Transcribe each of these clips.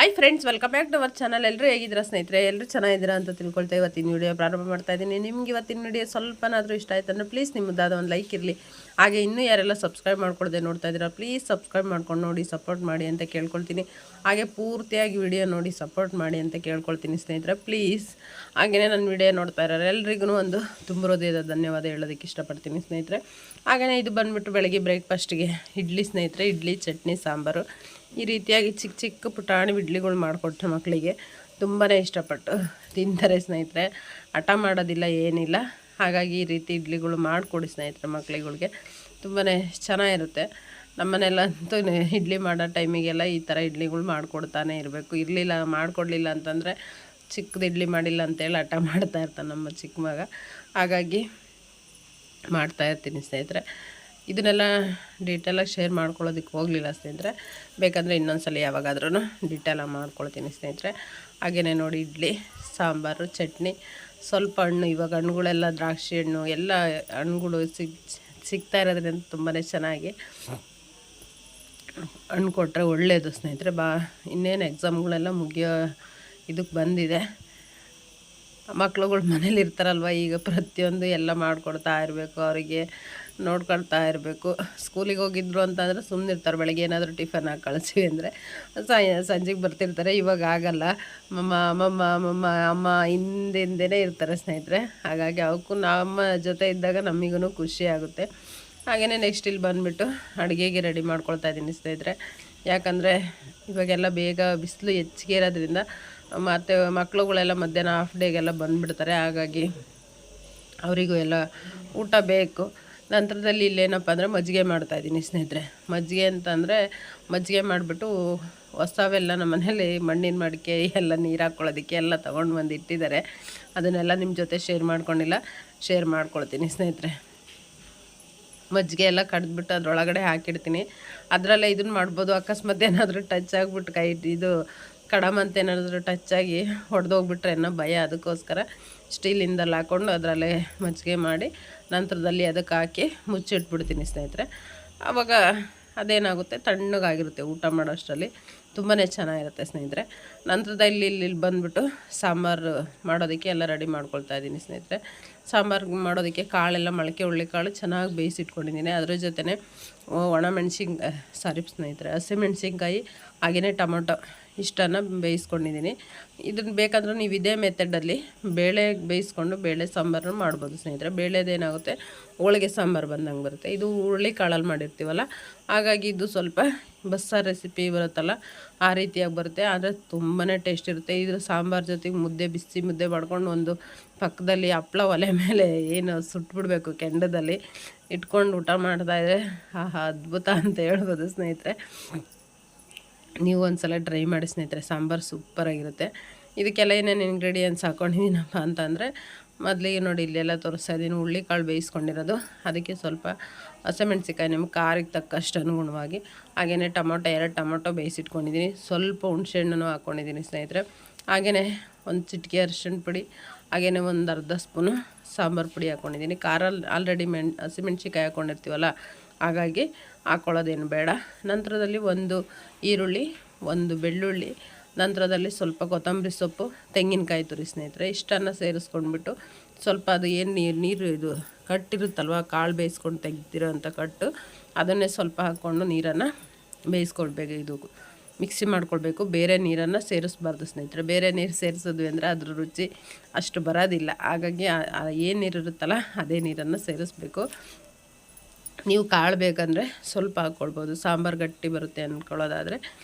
Hi friends, welcome back to our channel. ಎಲ್ಲರೂ ಹೇಗಿದ್ದೀರಾ ಸ್ನೇಹಿತರೆ? ಎಲ್ಲರೂ ಚೆನ್ನಾಗಿದ್ದೀರಾ ಅಂತ ತಿಳ್ಕೊಳ್ತಾ ಇವತ್ತಿನ ವಿಡಿಯೋ ಪ್ರಾರಂಭ ಮಾಡ್ತಾ ಇದ್ದೀನಿ. ನಿಮ್ಗೆ ಇವತ್ತಿನ ವಿಡಿಯೋ ಸ್ವಲ್ಪನಾದರೂ ಇಷ್ಟ ಆಯ್ತು ಅಂದರೆ ಪ್ಲೀಸ್ ನಿಮ್ಮದಾದ ಒಂದು ಲೈಕ್ ಇರಲಿ. ಹಾಗೆ ಇನ್ನೂ ಯಾರೆಲ್ಲ ಸಬ್ಸ್ಕ್ರೈಬ್ ಮಾಡ್ಕೊಳ್ದೆ ನೋಡ್ತಾ ಇದ್ದೀರಾ, ಪ್ಲೀಸ್ ಸಬ್ಸ್ಕ್ರೈಬ್ ಮಾಡ್ಕೊಂಡು ನೋಡಿ, ಸಪೋರ್ಟ್ ಮಾಡಿ ಅಂತ ಕೇಳ್ಕೊಳ್ತೀನಿ. ಹಾಗೆ ಪೂರ್ತಿಯಾಗಿ ವಿಡಿಯೋ ನೋಡಿ ಸಪೋರ್ಟ್ ಮಾಡಿ ಅಂತ ಕೇಳ್ಕೊಳ್ತೀನಿ ಸ್ನೇಹಿತರೆ, ಪ್ಲೀಸ್. ಹಾಗೆಯೇ ನನ್ನ ವಿಡಿಯೋ ನೋಡ್ತಾ ಇರೋರು ಎಲ್ರಿಗೂ ಒಂದು ತುಂಬ ಹೃದಯದ ಧನ್ಯವಾದ ಹೇಳೋದಕ್ಕೆ ಇಷ್ಟಪಡ್ತೀನಿ ಸ್ನೇಹಿತರೆ. ಹಾಗೆಯೇ ಇದು ಬಂದುಬಿಟ್ಟು ಬೆಳಗ್ಗೆ ಬ್ರೇಕ್ಫಾಸ್ಟ್ಗೆ ಇಡ್ಲಿ ಸ್ನೇಹಿತರೆ, ಇಡ್ಲಿ ಚಟ್ನಿ ಸಾಂಬಾರು. ಈ ರೀತಿಯಾಗಿ ಚಿಕ್ಕ ಚಿಕ್ಕ ಪುಟಾಣಿ ಇಡ್ಲಿಗಳು ಮಾಡಿಕೊಟ್ರೆ ಮಕ್ಕಳಿಗೆ ತುಂಬಾ ಇಷ್ಟಪಟ್ಟು ತಿಂತಾರೆ ಸ್ನೇಹಿತರೆ. ಹಠ ಮಾಡೋದಿಲ್ಲ, ಏನಿಲ್ಲ. ಹಾಗಾಗಿ ಈ ರೀತಿ ಇಡ್ಲಿಗಳು ಮಾಡಿಕೊಡಿ ಸ್ನೇಹಿತರೆ ಮಕ್ಕಳುಗಳಿಗೆ, ತುಂಬಾ ಚೆನ್ನಾಗಿರುತ್ತೆ. ನಮ್ಮನೆಲ್ಲಂತೂ ಇಡ್ಲಿ ಮಾಡೋ ಟೈಮಿಗೆಲ್ಲ ಈ ಥರ ಇಡ್ಲಿಗಳು ಮಾಡಿಕೊಡ್ತಾನೆ ಇರಬೇಕು. ಇರಲಿಲ್ಲ, ಮಾಡಿಕೊಡ್ಲಿಲ್ಲ ಅಂತಂದರೆ ಚಿಕ್ಕದು ಇಡ್ಲಿ ಮಾಡಿಲ್ಲ ಅಂತೇಳಿ ಹಠ ಮಾಡ್ತಾ ಇರ್ತಾನೆ ನಮ್ಮ ಚಿಕ್ಕ ಮಗ. ಹಾಗಾಗಿ ಮಾಡ್ತಾಯಿರ್ತೀನಿ ಸ್ನೇಹಿತರೆ. ಇದನ್ನೆಲ್ಲ ಡೀಟೇಲಾಗಿ ಶೇರ್ ಮಾಡ್ಕೊಳ್ಳೋದಕ್ಕೆ ಹೋಗಲಿಲ್ಲ ಸ್ನೇಹಿತರೆ. ಬೇಕಂದರೆ ಇನ್ನೊಂದು ಸಲ ಯಾವಾಗಾದ್ರೂ ಡೀಟೇಲಾಗಿ ಮಾಡ್ಕೊಳ್ತೀನಿ ಸ್ನೇಹಿತರೆ. ಹಾಗೆಯೇ ನೋಡಿ, ಇಡ್ಲಿ ಸಾಂಬಾರು ಚಟ್ನಿ, ಸ್ವಲ್ಪ ಹಣ್ಣು. ಇವಾಗ ಹಣ್ಣುಗಳೆಲ್ಲ ದ್ರಾಕ್ಷಿ ಹಣ್ಣು ಎಲ್ಲ ಹಣ್ಣುಗಳು ಸಿಗ್ತಾ ಇರೋದ್ರಿಂದ ತುಂಬಾ ಚೆನ್ನಾಗಿ ಹಣ್ಣು ಕೊಟ್ಟರೆ ಒಳ್ಳೆಯದು ಸ್ನೇಹಿತರೆ. ಇನ್ನೇನು ಎಕ್ಸಾಮ್ಗಳೆಲ್ಲ ಮುಗಿಯೋ ಇದಕ್ಕೆ ಬಂದಿದೆ. ಮಕ್ಳುಗಳು ಮನೇಲಿ ಇರ್ತಾರಲ್ವ, ಈಗ ಪ್ರತಿಯೊಂದು ಎಲ್ಲ ಮಾಡಿಕೊಡ್ತಾ ಇರಬೇಕು, ಅವರಿಗೆ ನೋಡ್ಕೊಳ್ತಾ ಇರಬೇಕು. ಸ್ಕೂಲಿಗೆ ಹೋಗಿದ್ರು ಅಂತಂದರೆ ಸುಮ್ಮನೆ ಇರ್ತಾರೆ. ಬೆಳಗ್ಗೆ ಏನಾದರೂ ಟಿಫನ್ ಹಾಕಿ ಕಳಿಸ್ವಿ ಅಂದರೆ ಸಂಜೆಗೆ ಬರ್ತಿರ್ತಾರೆ. ಇವಾಗ ಆಗಲ್ಲ, ಅಮ್ಮ ಹಿಂದಿಂದೇ ಇರ್ತಾರೆ ಸ್ನೇಹಿತರೆ. ಹಾಗಾಗಿ ಅವಕ್ಕೂ ನಮ್ಮ ಜೊತೆ ಇದ್ದಾಗ ನಮಗೂ ಖುಷಿ ಆಗುತ್ತೆ. ಹಾಗೆಯೇ ನೆಕ್ಸ್ಟ್ ಇಲ್ಲಿ ಬಂದುಬಿಟ್ಟು ಅಡುಗೆಗೆ ರೆಡಿ ಮಾಡ್ಕೊಳ್ತಾ ಇದ್ದೀನಿ ಸ್ನೇಹಿತರೆ. ಯಾಕಂದರೆ ಇವಾಗೆಲ್ಲ ಬೇಗ ಬಿಸಿಲು ಹೆಚ್ಚಿಗೆ ಇರೋದ್ರಿಂದ ಮತ್ತು ಮಕ್ಳುಗಳೆಲ್ಲ ಮಧ್ಯಾಹ್ನ ಹಾಫ್ ಡೇಗೆಲ್ಲ ಬಂದುಬಿಡ್ತಾರೆ. ಹಾಗಾಗಿ ಅವರಿಗೂ ಎಲ್ಲ ಊಟ ಬೇಕು. ನಂತರದಲ್ಲಿ ಇಲ್ಲೇನಪ್ಪ ಅಂದರೆ ಮಜ್ಜಿಗೆ ಮಾಡ್ತಾಯಿದ್ದೀನಿ ಸ್ನೇಹಿತರೆ. ಮಜ್ಜಿಗೆ ಅಂತಂದರೆ ಮಜ್ಜಿಗೆ ಮಾಡಿಬಿಟ್ಟು ಹೊಸವೆಲ್ಲ ನಮ್ಮ ಮನೇಲಿ ಮಣ್ಣಿನ ಮಡಿಕೆ ಎಲ್ಲ ನೀರು ಹಾಕ್ಕೊಳ್ಳೋದಕ್ಕೆ ಎಲ್ಲ ತೊಗೊಂಡು ಬಂದು ಇಟ್ಟಿದ್ದಾರೆ. ಅದನ್ನೆಲ್ಲ ನಿಮ್ಮ ಜೊತೆ ಶೇರ್ ಮಾಡ್ಕೊಳ್ತೀನಿ ಸ್ನೇಹಿತರೆ. ಮಜ್ಜಿಗೆ ಎಲ್ಲ ಕಡ್ದುಬಿಟ್ಟು ಅದರೊಳಗಡೆ ಹಾಕಿಡ್ತೀನಿ. ಅದರಲ್ಲೇ ಇದನ್ನು ಮಾಡ್ಬೋದು. ಅಕಸ್ಮಾತ್ ಏನಾದರೂ ಟಚ್ ಆಗಿಬಿಟ್ಟು ಇದು ಕಡಮಂತ ಏನಾದರೂ ಟಚ್ ಆಗಿ ಹೊಡೆದೋಗ್ಬಿಟ್ರೆ ಅನ್ನೋ ಭಯ. ಅದಕ್ಕೋಸ್ಕರ ಸ್ಟೀಲಿಂದಲ್ಲಿ ಹಾಕ್ಕೊಂಡು ಅದರಲ್ಲೇ ಮಜ್ಜಿಗೆ ಮಾಡಿ ನಂತರದಲ್ಲಿ ಅದಕ್ಕೆ ಹಾಕಿ ಮುಚ್ಚಿಟ್ಬಿಡ್ತೀನಿ ಸ್ನೇಹಿತರೆ. ಆವಾಗ ಅದೇನಾಗುತ್ತೆ, ತಣ್ಣಗಾಗಿರುತ್ತೆ. ಊಟ ಮಾಡೋಷ್ಟರಲ್ಲಿ ತುಂಬಾ ಚೆನ್ನಾಗಿರುತ್ತೆ ಸ್ನೇಹಿತರೆ. ನಂತರದಲ್ಲಿ ಇಲ್ಲಿ ಬಂದುಬಿಟ್ಟು ಸಾಂಬಾರು ಮಾಡೋದಕ್ಕೆ ಎಲ್ಲ ರೆಡಿ ಮಾಡ್ಕೊಳ್ತಾ ಇದ್ದೀನಿ ಸ್ನೇಹಿತರೆ. ಸಾಂಬಾರು ಮಾಡೋದಕ್ಕೆ ಕಾಳೆಲ್ಲ ಮೊಳಕೆ ಹುಳ್ಳಿಕಾಳು ಚೆನ್ನಾಗಿ ಬೇಯಿಸಿಟ್ಕೊಂಡಿದ್ದೀನಿ. ಅದ್ರ ಜೊತೆನೇ ಸ್ನೇಹಿತರೆ ಹಸಿಮೆಣ್ಸಿನ್ಕಾಯಿ ಹಾಗೆಯೇ ಟೊಮೊಟೊ ಇಷ್ಟನ್ನು ಬೇಯಿಸ್ಕೊಂಡಿದ್ದೀನಿ. ಇದನ್ನು ಬೇಕಾದರೂ ನೀವು ಇದೇ ಮೆಥಡಲ್ಲಿ ಬೇಳೆ ಬೇಯಿಸ್ಕೊಂಡು ಬೇಳೆ ಸಾಂಬಾರನ್ನು ಮಾಡ್ಬೋದು ಸ್ನೇಹಿತರೆ. ಬೇಳೆದೇನಾಗುತ್ತೆ, ಹೋಳಿಗೆ ಸಾಂಬಾರು ಬಂದಂಗೆ ಬರುತ್ತೆ. ಇದು ಹುರುಳಿ ಕಾಳಲ್ಲಿ ಮಾಡಿರ್ತೀವಲ್ಲ, ಹಾಗಾಗಿ ಇದು ಸ್ವಲ್ಪ ಬಸ್ಸಾರು ರೆಸಿಪಿ ಬರುತ್ತಲ್ಲ ಆ ರೀತಿಯಾಗಿ ಬರುತ್ತೆ. ಆದರೆ ತುಂಬಾ ಟೇಸ್ಟ್ ಇರುತ್ತೆ. ಇದ್ರ ಸಾಂಬಾರು ಜೊತೆಗೆ ಬಿಸಿ ಮುದ್ದೆ ಮಾಡ್ಕೊಂಡು ಒಂದು ಪಕ್ಕದಲ್ಲಿ ಹಪ್ಪಳ ಒಲೆ ಮೇಲೆ ಏನು ಸುಟ್ಬಿಡ್ಬೇಕು, ಕೆಂಡದಲ್ಲಿ ಇಟ್ಕೊಂಡು ಊಟ ಮಾಡ್ತಾಯಿದ್ರೆ ಅದ್ಭುತ ಅಂತ ಹೇಳ್ಬೋದು ಸ್ನೇಹಿತರೆ. ನೀವು ಒಂದು ಸಲ ಟ್ರೈ ಮಾಡಿ ಸ್ನೇಹಿತರೆ, ಸಾಂಬಾರು ಸೂಪರಾಗಿರುತ್ತೆ. ಇದಕ್ಕೆಲ್ಲ ಏನೇನು ಇಂಗ್ರೀಡಿಯೆಂಟ್ಸ್ ಹಾಕ್ಕೊಂಡಿದ್ದೀನಪ್ಪ ಅಂತಂದರೆ, ಮೊದಲಿಗೆ ನೋಡಿ ಇಲ್ಲೆಲ್ಲ ತೋರಿಸ್ತಾ ಇದ್ದೀನಿ. ಹುಳ್ಳಿಕಾಳು ಬೇಯಿಸ್ಕೊಂಡಿರೋದು, ಅದಕ್ಕೆ ಸ್ವಲ್ಪ ಹಸಿಮೆಣ್ಸಿಕಾಯಿ ನಿಮ್ಮ ಖಾರಕ್ಕೆ ತಕ್ಕಷ್ಟು ಅನುಗುಣವಾಗಿ, ಹಾಗೆಯೇ ಎರಡು ಟೊಮೊಟೊ ಬೇಯಿಸಿಟ್ಕೊಂಡಿದ್ದೀನಿ. ಸ್ವಲ್ಪ ಹುಣಸೆಹಣ್ಣು ಹಾಕ್ಕೊಂಡಿದ್ದೀನಿ ಸ್ನೇಹಿತರೆ. ಹಾಗೆಯೇ ಒಂದು ಚಿಟಿಕೆ ಅರಿಶಿಣ ಪುಡಿ, ಹಾಗೆಯೇ ಒಂದು ಅರ್ಧ ಸ್ಪೂನು ಸಾಂಬಾರು ಪುಡಿ ಹಾಕ್ಕೊಂಡಿದ್ದೀನಿ. ಖಾರ ಆಲ್ರೆಡಿ ಹಸಿಮೆಣ್ಸಿಕಾಯಿ ಹಾಕ್ಕೊಂಡಿರ್ತೀವಲ್ಲ, ಹಾಗಾಗಿ ಹಾಕ್ಕೊಳ್ಳೋದೇನು ಬೇಡ. ನಂತರದಲ್ಲಿ ಒಂದು ಈರುಳ್ಳಿ, ಒಂದು ಬೆಳ್ಳುಳ್ಳಿ, ನಂತರದಲ್ಲಿ ಸ್ವಲ್ಪ ಕೊತ್ತಂಬರಿ ಸೊಪ್ಪು, ತೆಂಗಿನಕಾಯಿ ತುರಿ ಸ್ನೇಹಿತರೆ. ಇಷ್ಟನ್ನು ಸೇರಿಸ್ಕೊಂಡ್ಬಿಟ್ಟು ಸ್ವಲ್ಪ ಅದು ಏನು ನೀರು ಇದು ಕಟ್ಟಿರುತ್ತಲ್ವ, ಕಾಳು ಬೇಯಿಸ್ಕೊಂಡು ತೆಗ್ದಿರೋ ಅಂಥ ಕಟ್ಟು, ಅದನ್ನೇ ಸ್ವಲ್ಪ ಹಾಕ್ಕೊಂಡು ನೀರನ್ನು ಬೇಯಿಸ್ಕೊಳ್ಬೇಕು. ಇದು ಮಿಕ್ಸಿ ಮಾಡ್ಕೊಳ್ಬೇಕು. ಬೇರೆ ನೀರನ್ನು ಸೇರಿಸ್ಬಾರ್ದು ಸ್ನೇಹಿತರೆ. ಬೇರೆ ನೀರು ಸೇರಿಸಿದ್ವಿ ಅಂದರೆ ಅದ್ರ ರುಚಿ ಅಷ್ಟು ಬರೋದಿಲ್ಲ. ಹಾಗಾಗಿ ಏನು ನೀರಿರುತ್ತಲ್ಲ ಅದೇ ನೀರನ್ನು ಸೇರಿಸ್ಬೇಕು. ನೀವು ಕಾಳು ಬೇಕಂದರೆ ಸ್ವಲ್ಪ ಹಾಕ್ಕೊಳ್ಬೋದು, ಸಾಂಬಾರು ಗಟ್ಟಿ ಬರುತ್ತೆ ಅಂದ್ಕೊಳ್ಳೋದಾದರೆ.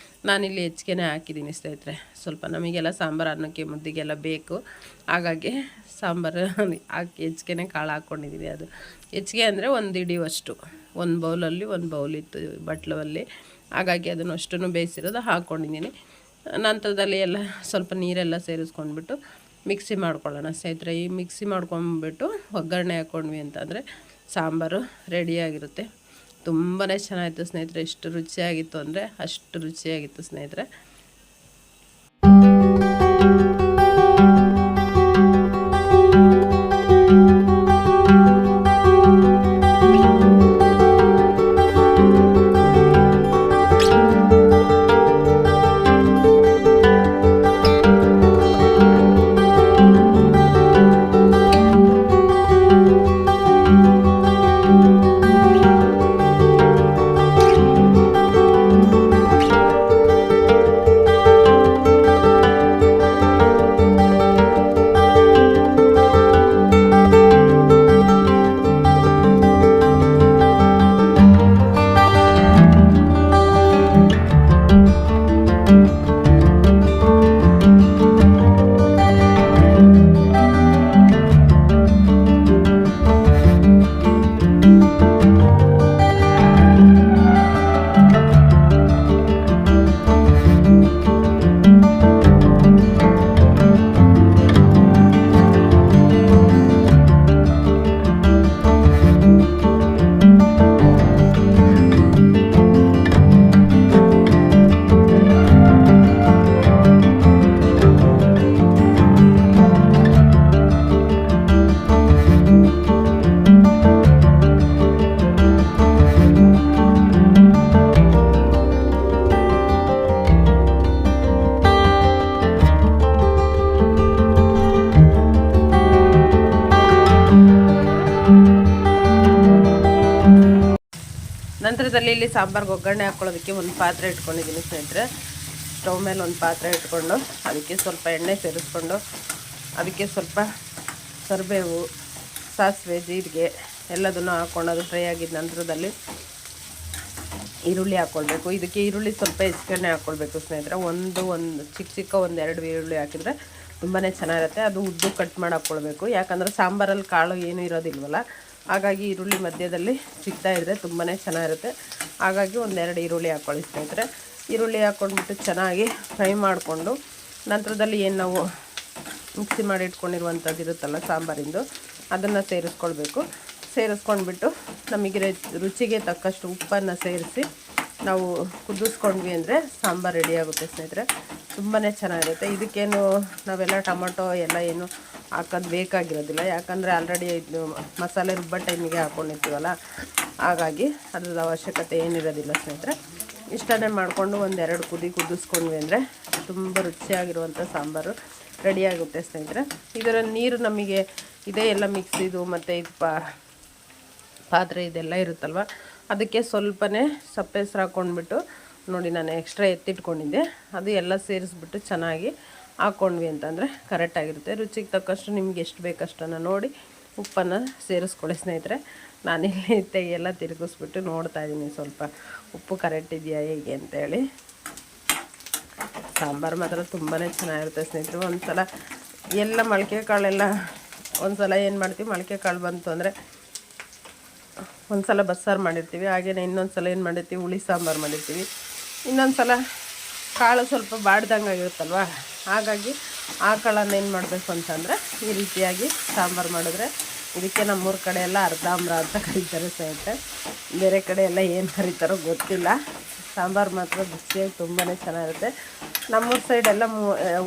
ನಾನಿಲ್ಲಿ ಹೆಚ್ಚಿಗೆ ಹಾಕಿದ್ದೀನಿ ಸ್ನೇಹಿತರೆ. ಸ್ವಲ್ಪ ನಮಗೆಲ್ಲ ಸಾಂಬಾರು ಅನ್ನಕ್ಕೆ ಮುದ್ದಿಗೆಲ್ಲ ಬೇಕು, ಹಾಗಾಗಿ ಸಾಂಬಾರು ಹಾಕಿ ಹೆಚ್ಚಿಗೆ ಕಾಳು ಹಾಕ್ಕೊಂಡಿದ್ದೀನಿ. ಅದು ಹೆಚ್ಚಿಗೆ ಅಂದರೆ ಒಂದು ಹಿಡಿಯುವಷ್ಟು, ಒಂದು ಬೌಲಲ್ಲಿ ಒಂದು ಬೌಲ್ ಇತ್ತು ಬಟ್ಲಲ್ಲಿ, ಹಾಗಾಗಿ ಅದನ್ನು ಅಷ್ಟನ್ನು ಬೇಯಿಸಿರೋದು ಹಾಕ್ಕೊಂಡಿದ್ದೀನಿ. ನಂತರದಲ್ಲಿ ಎಲ್ಲ ಸ್ವಲ್ಪ ನೀರೆಲ್ಲ ಸೇರಿಸ್ಕೊಂಡ್ಬಿಟ್ಟು ಮಿಕ್ಸಿ ಮಾಡ್ಕೊಳ್ಳೋಣ ಸ್ನೇಹಿತರೆ. ಈ ಮಿಕ್ಸಿ ಮಾಡ್ಕೊಂಬಿಟ್ಟು ಒಗ್ಗರಣೆ ಹಾಕ್ಕೊಂಡ್ವಿ ಅಂತಂದರೆ ಸಾಂಬಾರು ರೆಡಿಯಾಗಿರುತ್ತೆ. ತುಂಬಾ ಚೆನ್ನಾಗಿತ್ತು ಸ್ನೇಹಿತರೆ. ಎಷ್ಟು ರುಚಿಯಾಗಿತ್ತು ಅಂದರೆ ಅಷ್ಟು ರುಚಿಯಾಗಿತ್ತು ಸ್ನೇಹಿತರೆ. ನಂತರದಲ್ಲಿ ಇಲ್ಲಿ ಸಾಂಬಾರ್ಗೆ ಒಗ್ಗರಣೆ ಹಾಕ್ಕೊಳ್ಳೋದಕ್ಕೆ ಒಂದು ಪಾತ್ರೆ ಇಟ್ಕೊಂಡಿದ್ದೀನಿ ಸ್ನೇಹಿತರೆ. ಸ್ಟವ್ ಮೇಲೆ ಒಂದು ಪಾತ್ರೆ ಇಟ್ಕೊಂಡು ಅದಕ್ಕೆ ಸ್ವಲ್ಪ ಎಣ್ಣೆ ಸೇರಿಸ್ಕೊಂಡು ಅದಕ್ಕೆ ಸ್ವಲ್ಪ ಕರಿಬೇವು, ಸಾಸಿವೆ, ಜೀರಿಗೆ ಎಲ್ಲದನ್ನು ಹಾಕ್ಕೊಂಡು ಅದು ಫ್ರೈ ಆಗಿದ್ದ ನಂತರದಲ್ಲಿ ಈರುಳ್ಳಿ ಹಾಕ್ಕೊಳ್ಬೇಕು. ಇದಕ್ಕೆ ಈರುಳ್ಳಿ ಸ್ವಲ್ಪ ಹೆಚ್ಚಿಗೆ ಹಾಕ್ಕೊಳ್ಬೇಕು ಸ್ನೇಹಿತರೆ. ಒಂದು ಚಿಕ್ಕ ಒಂದೆರಡು ಈರುಳ್ಳಿ ಹಾಕಿದರೆ ತುಂಬಾ ಚೆನ್ನಾಗಿರುತ್ತೆ. ಅದು ಉದ್ದು ಕಟ್ ಮಾಡಿ ಹಾಕ್ಕೊಳ್ಬೇಕು, ಯಾಕಂದರೆ ಸಾಂಬಾರಲ್ಲಿ ಕಾಳು ಏನೂ ಇರೋದಿಲ್ವಲ್ಲ, ಹಾಗಾಗಿ ಈರುಳ್ಳಿ ಮಧ್ಯದಲ್ಲಿ ಸಿಗ್ತಾ ಇದ್ದರೆ ತುಂಬಾ ಚೆನ್ನಾಗಿರುತ್ತೆ. ಹಾಗಾಗಿ ಒಂದೆರಡು ಈರುಳ್ಳಿ ಹಾಕ್ಕೊಳ್ಳಿ ಸ್ನೇಹಿತರೆ. ಈರುಳ್ಳಿ ಹಾಕ್ಕೊಂಡ್ಬಿಟ್ಟು ಚೆನ್ನಾಗಿ ಫ್ರೈ ಮಾಡಿಕೊಂಡು ನಂತರದಲ್ಲಿ ಏನು ನಾವು ಮಿಕ್ಸಿ ಮಾಡಿ ಇಟ್ಕೊಂಡಿರುವಂಥದ್ದು ಇರುತ್ತಲ್ಲ ಸಾಂಬಾರಿಂದು, ಅದನ್ನು ಸೇರಿಸ್ಕೊಳ್ಬೇಕು. ಸೇರಿಸ್ಕೊಂಡ್ಬಿಟ್ಟು ನಮಗೆ ರುಚಿಗೆ ತಕ್ಕಷ್ಟು ಉಪ್ಪನ್ನು ಸೇರಿಸಿ ನಾವು ಕುದಿಸ್ಕೊಂಡ್ವಿ ಅಂದರೆ ಸಾಂಬಾರು ರೆಡಿಯಾಗುತ್ತೆ ಸ್ನೇಹಿತರೆ. ತುಂಬಾ ಚೆನ್ನಾಗಿರುತ್ತೆ. ಇದಕ್ಕೇನು ನಾವೆಲ್ಲ ಟೊಮೊಟೊ ಎಲ್ಲ ಏನು ಹಾಕೋದು ಬೇಕಾಗಿರೋದಿಲ್ಲ, ಯಾಕಂದರೆ ಆಲ್ರೆಡಿ ಇದು ಮಸಾಲೆ ರುಬ್ಬೋ ಟೈಮಿಗೆ ಹಾಕ್ಕೊಂಡಿರ್ತೀವಲ್ಲ, ಹಾಗಾಗಿ ಅದ್ರದ್ದು ಅವಶ್ಯಕತೆ ಏನಿರೋದಿಲ್ಲ ಸ್ನೇಹಿತರೆ. ಇಷ್ಟನ್ನೇ ಮಾಡಿಕೊಂಡು ಒಂದೆರಡು ಕುದಿಸ್ಕೊಂಡ್ವಿ ಅಂದರೆ ತುಂಬ ರುಚಿಯಾಗಿರುವಂಥ ಸಾಂಬಾರು ರೆಡಿಯಾಗುತ್ತೆ ಸ್ನೇಹಿತರೆ. ಇದರ ನೀರು ನಮಗೆ ಇದೇ ಎಲ್ಲ ಮಿಕ್ಸಿದು ಮತ್ತು ಇದು ಪಾತ್ರೆ ಇದೆಲ್ಲ ಇರುತ್ತಲ್ವ, ಅದಕ್ಕೆ ಸ್ವಲ್ಪನೇ ಸಪ್ಪೆ ಹೆಸ್ರು ಹಾಕ್ಕೊಂಡ್ಬಿಟ್ಟು ನೋಡಿ ನಾನು ಎಕ್ಸ್ಟ್ರಾ ಎತ್ತಿಟ್ಕೊಂಡಿದ್ದೆ, ಅದು ಎಲ್ಲ ಸೇರಿಸ್ಬಿಟ್ಟು ಚೆನ್ನಾಗಿ ಹಾಕ್ಕೊಂಡ್ವಿ ಅಂತಂದರೆ ಕರೆಕ್ಟಾಗಿರುತ್ತೆ. ರುಚಿಗೆ ತಕ್ಕಷ್ಟು ನಿಮ್ಗೆ ಎಷ್ಟು ಬೇಕಷ್ಟನ್ನು ನೋಡಿ ಉಪ್ಪನ್ನು ಸೇರಿಸ್ಕೊಳ್ಳಿ ಸ್ನೇಹಿತರೆ. ನಾನಿಲ್ಲಿ ಎಲ್ಲ ತಿರುಗಿಸ್ಬಿಟ್ಟು ನೋಡ್ತಾ ಇದ್ದೀನಿ ಸ್ವಲ್ಪ ಉಪ್ಪು ಕರೆಕ್ಟ್ ಇದೆಯಾ ಹೇಗೆ ಅಂತೇಳಿ. ಸಾಂಬಾರು ಮಾತ್ರ ತುಂಬಾ ಚೆನ್ನಾಗಿರುತ್ತೆ ಸ್ನೇಹಿತರೆ. ಒಂದು ಸಲ ಎಲ್ಲ ಮೊಳಕೆ ಕಾಳೆಲ್ಲ ಒಂದು ಸಲ ಏನು ಮಾಡ್ತೀವಿ, ಮೊಳಕೆ ಕಾಳು ಬಂತು ಅಂದರೆ ಒಂದು ಸಲ ಬಸ್ಸಾರು ಮಾಡಿರ್ತೀವಿ, ಹಾಗೆಯೇ ಇನ್ನೊಂದು ಸಲ ಏನು ಮಾಡಿರ್ತೀವಿ, ಹುಳಿ ಸಾಂಬಾರು ಮಾಡಿರ್ತೀವಿ. ಇನ್ನೊಂದು ಸಲ ಕಾಳು ಸ್ವಲ್ಪ ಬಾಡ್ದಂಗೆ ಆಗಿರುತ್ತಲ್ವ, ಹಾಗಾಗಿ ಆ ಕಾಳನ್ನು ಏನು ಮಾಡಬೇಕು ಅಂತಂದರೆ ಈ ರೀತಿಯಾಗಿ ಸಾಂಬಾರು ಮಾಡಿದ್ರೆ, ಇದಕ್ಕೆ ನಮ್ಮೂರ ಕಡೆ ಎಲ್ಲ ಅರ್ಧಾಂಬ್ರ ಅಂತ ಕರೀತಾರೆ ಸ್ನೇಹಿತರೆ. ಬೇರೆ ಕಡೆ ಎಲ್ಲ ಏನು ಕರೀತಾರೋ ಗೊತ್ತಿಲ್ಲ. ಸಾಂಬಾರು ಮಾತ್ರ ರುಚಿಯಾಗಿ ತುಂಬಾ ಚೆನ್ನಾಗಿರುತ್ತೆ. ನಮ್ಮೂರ ಸೈಡೆಲ್ಲ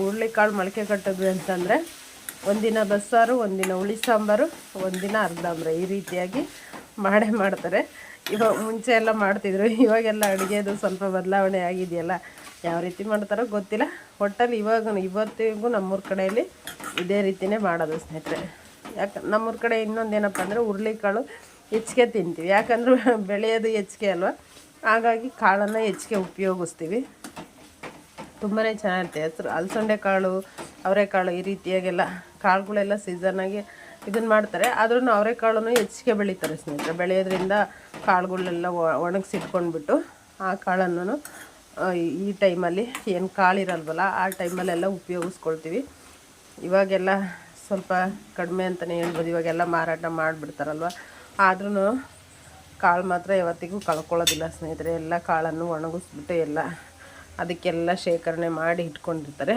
ಹುರುಳಿಕಾಳು ಮೊಳಕೆ ಕಟ್ಟಿದ್ವಿ ಅಂತಂದರೆ ಒಂದಿನ ಬಸ್ಸಾರು, ಒಂದಿನ ಹುಳಿ ಸಾಂಬಾರು, ಒಂದಿನ ಅರ್ಧಾಂಬ್ರ, ಈ ರೀತಿಯಾಗಿ ಮಾಡ್ತಾರೆ. ಇವಾಗ ಮುಂಚೆ ಎಲ್ಲ ಮಾಡ್ತಿದ್ರು, ಇವಾಗೆಲ್ಲ ಅಡುಗೆದು ಸ್ವಲ್ಪ ಬದಲಾವಣೆ ಆಗಿದೆಯಲ್ಲ, ಯಾವ ರೀತಿ ಮಾಡ್ತಾರೋ ಗೊತ್ತಿಲ್ಲ. ಒಟ್ಟಲ್ಲಿ ಇವತ್ತಿಗೂ ನಮ್ಮೂರ ಕಡೆಯಲ್ಲಿ ಇದೇ ರೀತಿಯೇ ಮಾಡೋದು ಸ್ನೇಹಿತರೆ. ನಮ್ಮೂರ ಕಡೆ ಇನ್ನೊಂದೇನಪ್ಪ ಅಂದರೆ ಹುರುಳಿಕಾಳು ಹೆಚ್ಚಿಗೆ ತಿಂತೀವಿ, ಯಾಕಂದ್ರೆ ಬೆಳೆಯೋದು ಹೆಚ್ಚಿಗೆ ಅಲ್ವ, ಹಾಗಾಗಿ ಕಾಳನ್ನು ಹೆಚ್ಚಿಗೆ ಉಪಯೋಗಿಸ್ತೀವಿ. ತುಂಬಾ ಚೆನ್ನಾಗಿರುತ್ತೆ. ಅಲಸಂಡೆ ಕಾಳು, ಅವರೆಕಾಳು, ಈ ರೀತಿಯಾಗೆಲ್ಲ ಕಾಳುಗಳೆಲ್ಲ ಸೀಸನ್ನಾಗಿ ಇದನ್ನು ಮಾಡ್ತಾರೆ. ಆದ್ರೂ ಅವರೆಕಾಳನ್ನು ಹೆಚ್ಚಿಗೆ ಬೆಳೀತಾರೆ ಸ್ನೇಹಿತರೆ. ಬೆಳೆಯೋದ್ರಿಂದ ಕಾಳುಗಳೆಲ್ಲ ಒಣಗಿಸಿಟ್ಕೊಂಡ್ಬಿಟ್ಟು ಆ ಕಾಳನ್ನು ಈ ಟೈಮಲ್ಲಿ ಏನು ಕಾಳಿರಲ್ವಲ್ಲ ಆ ಟೈಮಲ್ಲೆಲ್ಲ ಉಪಯೋಗಿಸ್ಕೊಳ್ತೀವಿ. ಇವಾಗೆಲ್ಲ ಸ್ವಲ್ಪ ಕಡಿಮೆ ಅಂತಲೇ ಹೇಳ್ಬೋದು, ಇವಾಗೆಲ್ಲ ಮಾರಾಟ ಮಾಡಿಬಿಡ್ತಾರಲ್ವ. ಆದ್ರೂ ಕಾಳು ಮಾತ್ರ ಯಾವತ್ತಿಗೂ ಕಳ್ಕೊಳ್ಳೋದಿಲ್ಲ ಸ್ನೇಹಿತರೆ. ಎಲ್ಲ ಕಾಳನ್ನು ಒಣಗಿಸ್ಬಿಟ್ಟು ಎಲ್ಲ ಅದಕ್ಕೆಲ್ಲ ಶೇಖರಣೆ ಮಾಡಿ ಇಟ್ಕೊಂಡಿರ್ತಾರೆ.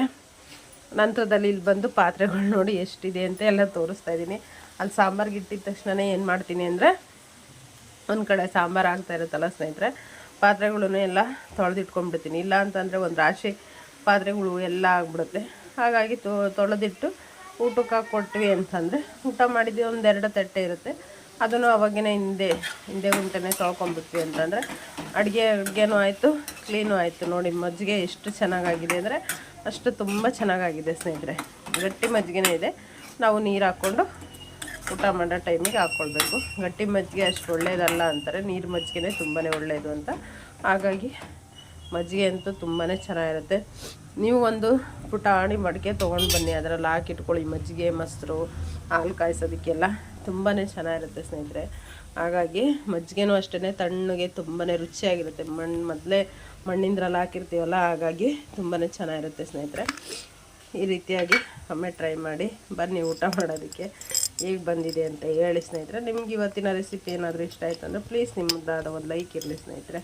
ನಂತರದಲ್ಲಿ ಇಲ್ಲಿ ಬಂದು ಪಾತ್ರೆಗಳು ನೋಡಿ ಎಷ್ಟಿದೆ ಅಂತ ಎಲ್ಲ ತೋರಿಸ್ತಾ ಇದ್ದೀನಿ. ಅಲ್ಲಿ ಸಾಂಬಾರಿಗೆ ಇಟ್ಟಿದ ತಕ್ಷಣ ಏನು ಮಾಡ್ತೀನಿ ಅಂದರೆ, ಒಂದು ಕಡೆ ಸಾಂಬಾರು ಆಗ್ತಾ ಇರುತ್ತಲ್ಲ ಸ್ನೇಹಿತರೆ, ಪಾತ್ರೆಗಳೂ ಎಲ್ಲ ತೊಳೆದಿಟ್ಕೊಂಡ್ಬಿಡ್ತೀನಿ. ಇಲ್ಲ ಅಂತಂದರೆ ಒಂದು ರಾಶಿ ಪಾತ್ರೆಗಳು ಎಲ್ಲ ಆಗಿಬಿಡುತ್ತೆ. ಹಾಗಾಗಿ ತೊಳೆದಿಟ್ಟು ಊಟಕ್ಕೆ ಕೊಟ್ವಿ ಅಂತಂದರೆ, ಊಟ ಮಾಡಿದ್ವಿ ಒಂದೆರಡು ತಟ್ಟೆ ಇರುತ್ತೆ, ಅದನ್ನು ಅವಾಗಿನ ಹಿಂದೆ ಗುಂಟೆನೇ ತೊಳ್ಕೊಂಡ್ಬಿಟ್ವಿ ಅಂತಂದರೆ ಅಡುಗೆನೂ ಆಯಿತು, ಕ್ಲೀನೂ ಆಯಿತು. ನೋಡಿ ಮಜ್ಜಿಗೆ ಎಷ್ಟು ಚೆನ್ನಾಗಾಗಿದೆ ಅಂದರೆ ಅಷ್ಟು ತುಂಬ ಚೆನ್ನಾಗಾಗಿದೆ ಸ್ನೇಹಿತರೆ. ಗಟ್ಟಿ ಮಜ್ಜಿಗೆನೇ ಇದೆ. ನಾವು ನೀರು ಹಾಕ್ಕೊಂಡು ಊಟ ಮಾಡೋ ಟೈಮಿಗೆ ಹಾಕ್ಕೊಳ್ಬೇಕು. ಗಟ್ಟಿ ಮಜ್ಜಿಗೆ ಅಷ್ಟು ಒಳ್ಳೆಯದಲ್ಲ ಅಂತಾರೆ, ನೀರು ಮಜ್ಜಿಗೆನೇ ತುಂಬಾ ಒಳ್ಳೆಯದು ಅಂತ. ಹಾಗಾಗಿ ಮಜ್ಜಿಗೆ ಅಂತೂ ತುಂಬಾ ಚೆನ್ನಾಗಿರುತ್ತೆ. ನೀವು ಒಂದು ಪುಟಾಣಿ ಮಡಿಕೆ ತೊಗೊಂಡು ಬನ್ನಿ, ಅದರಲ್ಲಿ ಹಾಕಿಟ್ಕೊಳ್ಳಿ ಮಜ್ಜಿಗೆ, ಮೊಸರು, ಹಾಲು ಕಾಯಿಸೋದಕ್ಕೆಲ್ಲ ತುಂಬಾ ಚೆನ್ನಾಗಿರುತ್ತೆ ಸ್ನೇಹಿತರೆ. ಹಾಗಾಗಿ ಮಜ್ಜಿಗೆನೂ ಅಷ್ಟೇ ತಣ್ಣಗೆ ತುಂಬಾ ರುಚಿಯಾಗಿರುತ್ತೆ. ಮೊದಲೇ ಮಣ್ಣಿಂದ್ರಲ್ಲಿ ಹಾಕಿರ್ತೀವಲ್ಲ, ಹಾಗಾಗಿ ತುಂಬಾ ಚೆನ್ನಾಗಿರುತ್ತೆ ಸ್ನೇಹಿತರೆ. ಈ ರೀತಿಯಾಗಿ ಒಮ್ಮೆ ಟ್ರೈ ಮಾಡಿ ಬನ್ನಿ ಊಟ ಮಾಡೋದಕ್ಕೆ. ಹೇಗೆ ಬಂದಿದೆ ಅಂತ ಹೇಳಿ ಸ್ನೇಹಿತರೆ. ನಿಮ್ಗೆ ಇವತ್ತಿನ ರೆಸಿಪಿ ಏನಾದರೂ ಇಷ್ಟ ಆಯಿತು ಅಂದರೆ ಪ್ಲೀಸ್ ನಿಮ್ಮದಾದ ಒಂದು ಲೈಕ್ ಇರಲಿ ಸ್ನೇಹಿತರೆ.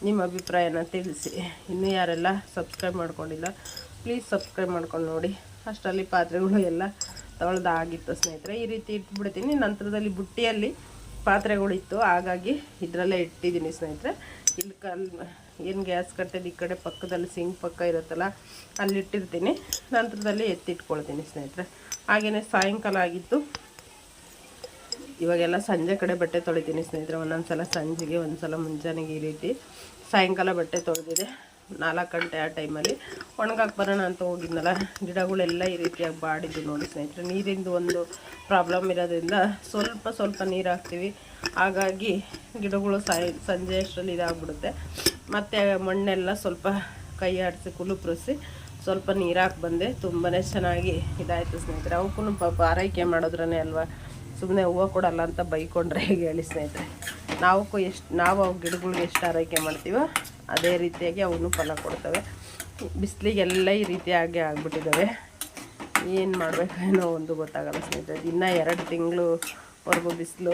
ನಿಮ್ಮ ಅಭಿಪ್ರಾಯನ ತಿಳಿಸಿ. ಇನ್ನೂ ಯಾರೆಲ್ಲ ಸಬ್ಸ್ಕ್ರೈಬ್ ಮಾಡ್ಕೊಂಡಿಲ್ಲ ಪ್ಲೀಸ್ ಸಬ್ಸ್ಕ್ರೈಬ್ ಮಾಡ್ಕೊಂಡು ನೋಡಿ. ಅಷ್ಟರಲ್ಲಿ ಪಾತ್ರೆಗಳು ಎಲ್ಲ ತೊಳೆದಾಗಿತ್ತು ಸ್ನೇಹಿತರೆ. ಈ ರೀತಿ ಇಟ್ಬಿಡ್ತೀನಿ. ನಂತರದಲ್ಲಿ ಬುಟ್ಟಿಯಲ್ಲಿ ಪಾತ್ರೆಗಳಿತ್ತು, ಹಾಗಾಗಿ ಇದರಲ್ಲೇ ಇಟ್ಟಿದ್ದೀನಿ ಸ್ನೇಹಿತರೆ. ಇಲ್ಲಿ ಏನು ಗ್ಯಾಸ್ ಕಟ್ಟೋದು ಈ ಕಡೆ ಪಕ್ಕದಲ್ಲಿ ಸಿಂಕ್ ಪಕ್ಕ ಇರುತ್ತಲ್ಲ, ಅಲ್ಲಿಟ್ಟಿರ್ತೀನಿ. ನಂತರದಲ್ಲಿ ಎತ್ತಿಟ್ಕೊಳ್ತೀನಿ ಸ್ನೇಹಿತರೆ. ಹಾಗೆಯೇ ಸಾಯಂಕಾಲ ಆಗಿತ್ತು, ಇವಾಗೆಲ್ಲ ಸಂಜೆ ಕಡೆ ಬಟ್ಟೆ ತೊಳಿತೀನಿ ಸ್ನೇಹಿತರೆ. ಒಂದೊಂದು ಸಲ ಸಂಜೆಗೆ, ಒಂದು ಸಲ ಮುಂಜಾನೆಗೆ, ಈ ರೀತಿ ಸಾಯಂಕಾಲ ಬಟ್ಟೆ ತೊಳೆದಿದೆ. 4 ಗಂಟೆ ಆ ಟೈಮಲ್ಲಿ ಒಣಗಕ್ಕೆ ಬರೋಣ ಅಂತ ಹೋಗಿದ್ನಲ್ಲ, ಗಿಡಗಳೆಲ್ಲ ಈ ರೀತಿಯಾಗಿ ಬಾಡಿದ್ದು ನೋಡಿ ಸ್ನೇಹಿತರೆ. ನೀರಿಂದು ಒಂದು ಪ್ರಾಬ್ಲಮ್ ಇರೋದ್ರಿಂದ ಸ್ವಲ್ಪ ನೀರು ಹಾಕ್ತೀವಿ, ಹಾಗಾಗಿ ಗಿಡಗಳು ಸಂಜೆ ಅಷ್ಟರಲ್ಲಿ ಇದಾಗ್ಬಿಡುತ್ತೆ. ಮತ್ತು ಮಣ್ಣೆಲ್ಲ ಸ್ವಲ್ಪ ಕೈ ಆಡಿಸಿ ಕುಲುಪ್ರಿಸಿ ಸ್ವಲ್ಪ ನೀರು ಹಾಕಿ ಬಂದೆ. ತುಂಬಾ ಚೆನ್ನಾಗಿ ಇದಾಯಿತು ಸ್ನೇಹಿತರೆ. ಅವಕ್ಕೂ ಪಾಪ ಆರೈಕೆ ಮಾಡೋದ್ರೇ ಅಲ್ವಾ, ಸುಮ್ಮನೆ ಹೂವು ಕೊಡಲ್ಲ ಅಂತ ಬೈಕೊಂಡ್ರೆ ಹೇಗೆ ಹೇಳಿ ಸ್ನೇಹಿತರೆ. ನಾವು ಅವು ಗಿಡಗಳಿಗೆ ಎಷ್ಟು ಆರೈಕೆ ಮಾಡ್ತೀವೋ ಅದೇ ರೀತಿಯಾಗಿ ಅವನು ಫಲ ಕೊಡ್ತವೆ. ಬಿಸಿಲಿಗೆಲ್ಲ ಈ ರೀತಿಯಾಗಿ ಆಗಿಬಿಟ್ಟಿದ್ದಾವೆ. ಏನು ಮಾಡಬೇಕೇನೋ ಒಂದು ಗೊತ್ತಾಗಲ್ಲ ಸ್ನೇಹಿತರೆ. ಇನ್ನೂ 2 ತಿಂಗಳವರೆಗೂ ಬಿಸಿಲು